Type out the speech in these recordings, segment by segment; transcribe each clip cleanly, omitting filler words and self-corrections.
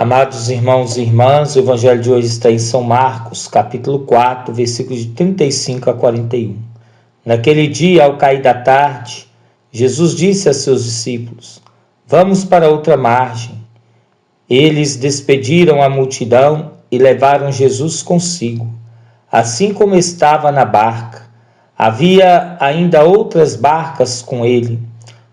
Amados irmãos e irmãs, o Evangelho de hoje está em São Marcos, capítulo 4, versículos de 35 a 41. Naquele dia, ao cair da tarde, Jesus disse a seus discípulos: Vamos para outra margem. Eles despediram a multidão e levaram Jesus consigo, assim como estava na barca. Havia ainda outras barcas com ele.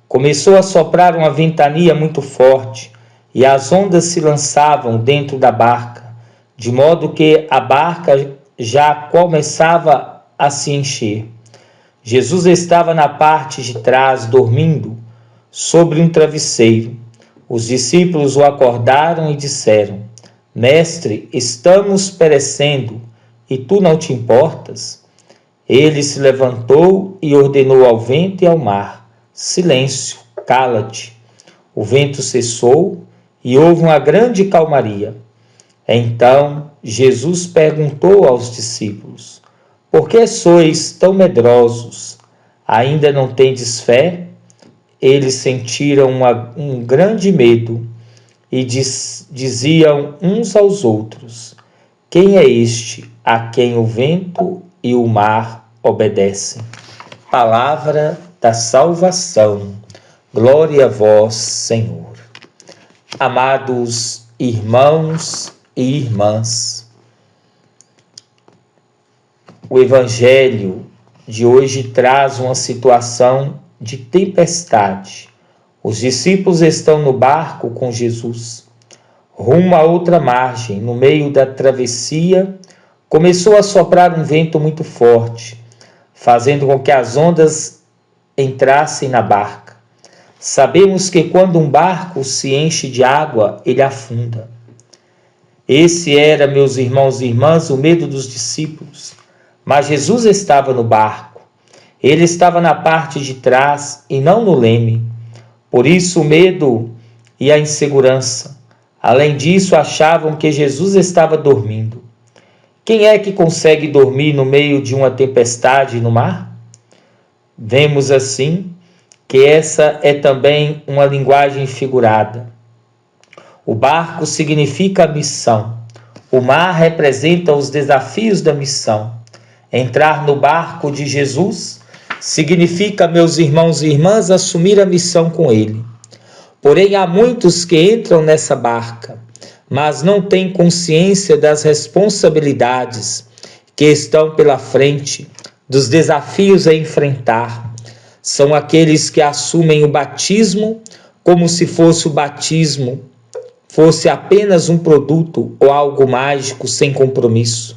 Começou a soprar uma ventania muito forte, e as ondas se lançavam dentro da barca, de modo que a barca já começava a se encher. Jesus estava na parte de trás, dormindo, sobre um travesseiro. Os discípulos o acordaram e disseram: Mestre, estamos perecendo, e tu não te importas? Ele se levantou e ordenou ao vento e ao mar: Silêncio, cala-te. O vento cessou e houve uma grande calmaria. Então Jesus perguntou aos discípulos: Por que sois tão medrosos? Ainda não tendes fé? Eles sentiram um grande medo e diziam uns aos outros: Quem é este a quem o vento e o mar obedecem? Palavra da salvação. Glória a vós, Senhor. Amados irmãos e irmãs, o Evangelho de hoje traz uma situação de tempestade. Os discípulos estão no barco com Jesus, rumo a outra margem. No meio da travessia, começou a soprar um vento muito forte, fazendo com que as ondas entrassem na barca. Sabemos que quando um barco se enche de água, ele afunda. Esse era, meus irmãos e irmãs, o medo dos discípulos. Mas Jesus estava no barco. Ele estava na parte de trás e não no leme. Por isso o medo e a insegurança. Além disso, achavam que Jesus estava dormindo. Quem é que consegue dormir no meio de uma tempestade no mar? Vemos assim que essa é também uma linguagem figurada. O barco significa a missão. O mar representa os desafios da missão. Entrar no barco de Jesus significa, meus irmãos e irmãs, assumir a missão com ele. Porém, há muitos que entram nessa barca, mas não têm consciência das responsabilidades que estão pela frente, dos desafios a enfrentar. São aqueles que assumem o batismo como se fosse o batismo fosse apenas um produto ou algo mágico sem compromisso.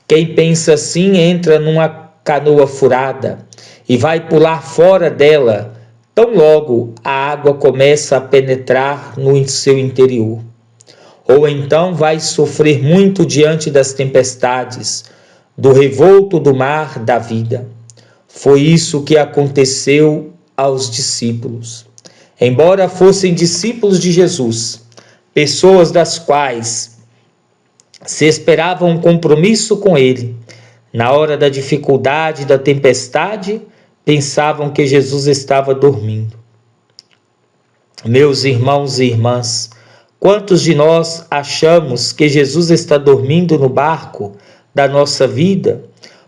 Quem pensa assim entra numa canoa furada e vai pular fora dela tão logo a água começa a penetrar no seu interior. Ou então vai sofrer muito diante das tempestades, do revolto do mar da vida. Foi isso que aconteceu aos discípulos. Embora fossem discípulos de Jesus, pessoas das quais se esperava um compromisso com ele, na hora da dificuldade, da tempestade, pensavam que Jesus estava dormindo. Meus irmãos e irmãs, quantos de nós achamos que Jesus está dormindo no barco da nossa vida,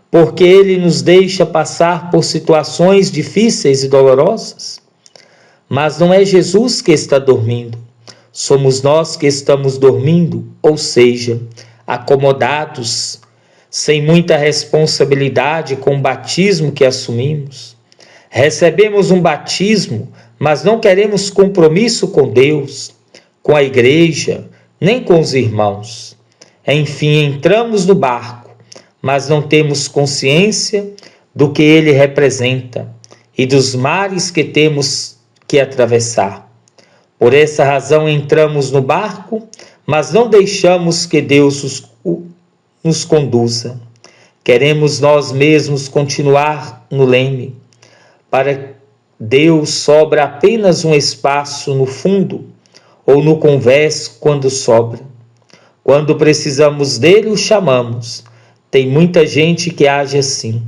porque ele nos deixa passar por situações difíceis e dolorosas? Mas não é Jesus que está dormindo, somos nós que estamos dormindo, ou seja, acomodados, sem muita responsabilidade com o batismo que assumimos. Recebemos um batismo, mas não queremos compromisso com Deus, com a igreja, nem com os irmãos. Enfim, entramos no barco, mas não temos consciência do que ele representa e dos mares que temos que atravessar. Por essa razão entramos no barco, mas não deixamos que Deus nos conduza. Queremos nós mesmos continuar no leme. Para Deus sobra apenas um espaço no fundo ou no convés quando sobra. Quando precisamos dele, o chamamos. Tem muita gente que age assim.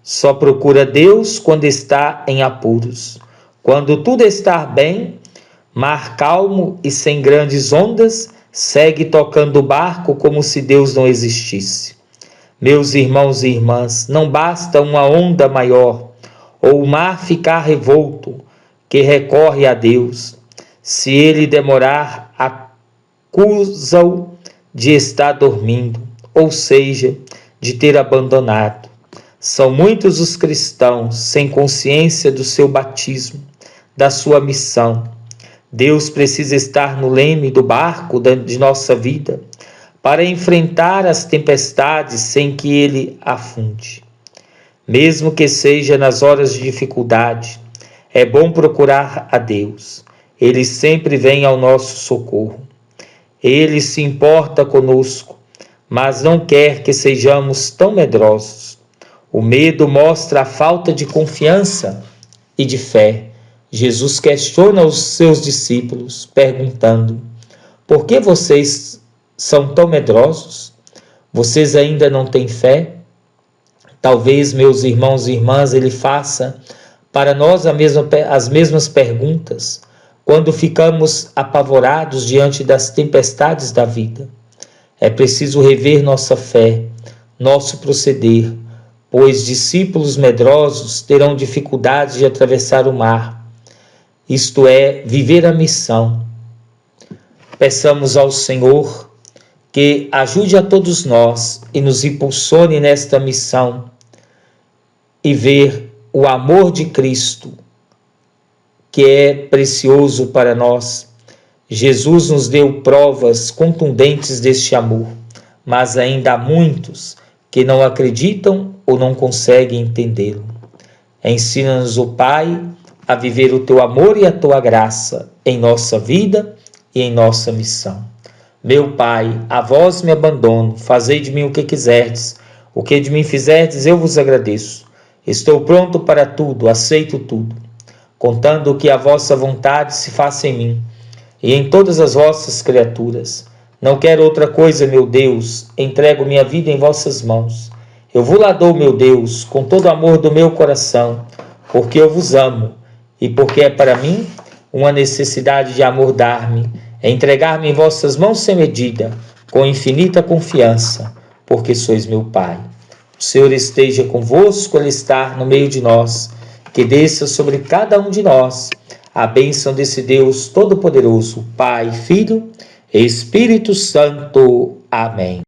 Só procura Deus quando está em apuros. Quando tudo está bem, mar calmo e sem grandes ondas, segue tocando o barco como se Deus não existisse. Meus irmãos e irmãs, não basta uma onda maior ou o mar ficar revolto que recorre a Deus. Se ele demorar, acusa-o de estar dormindo, ou seja, de ter abandonado. São muitos os cristãos sem consciência do seu batismo, da sua missão. Deus precisa estar no leme do barco de nossa vida para enfrentar as tempestades sem que ele afunde. Mesmo que seja nas horas de dificuldade, é bom procurar a Deus. Ele sempre vem ao nosso socorro. Ele se importa conosco, mas não quer que sejamos tão medrosos. O medo mostra a falta de confiança e de fé. Jesus questiona os seus discípulos, perguntando: por que vocês são tão medrosos? Vocês ainda não têm fé? Talvez, meus irmãos e irmãs, ele faça para nós as mesmas perguntas quando ficamos apavorados diante das tempestades da vida. É preciso rever nossa fé, nosso proceder, pois discípulos medrosos terão dificuldades de atravessar o mar, isto é, viver a missão. Peçamos ao Senhor que ajude a todos nós e nos impulsione nesta missão e ver o amor de Cristo, que é precioso para nós. Jesus nos deu provas contundentes deste amor, mas ainda há muitos que não acreditam ou não conseguem entendê-lo. Ensina-nos, ó Pai, a viver o teu amor e a tua graça em nossa vida e em nossa missão. Meu Pai, a vós me abandono, fazei de mim o que quiserdes, o que de mim fizerdes eu vos agradeço. Estou pronto para tudo, aceito tudo, contando que a vossa vontade se faça em mim e em todas as vossas criaturas. Não quero outra coisa, meu Deus, entrego minha vida em vossas mãos. Eu vos lá dou, meu Deus, com todo o amor do meu coração, porque eu vos amo e porque é para mim uma necessidade de amor dar-me, é entregar-me em vossas mãos sem medida, com infinita confiança, porque sois meu Pai. O Senhor esteja convosco, Ele está no meio de nós, que desça sobre cada um de nós a bênção desse Deus Todo-Poderoso, Pai, Filho e Espírito Santo. Amém.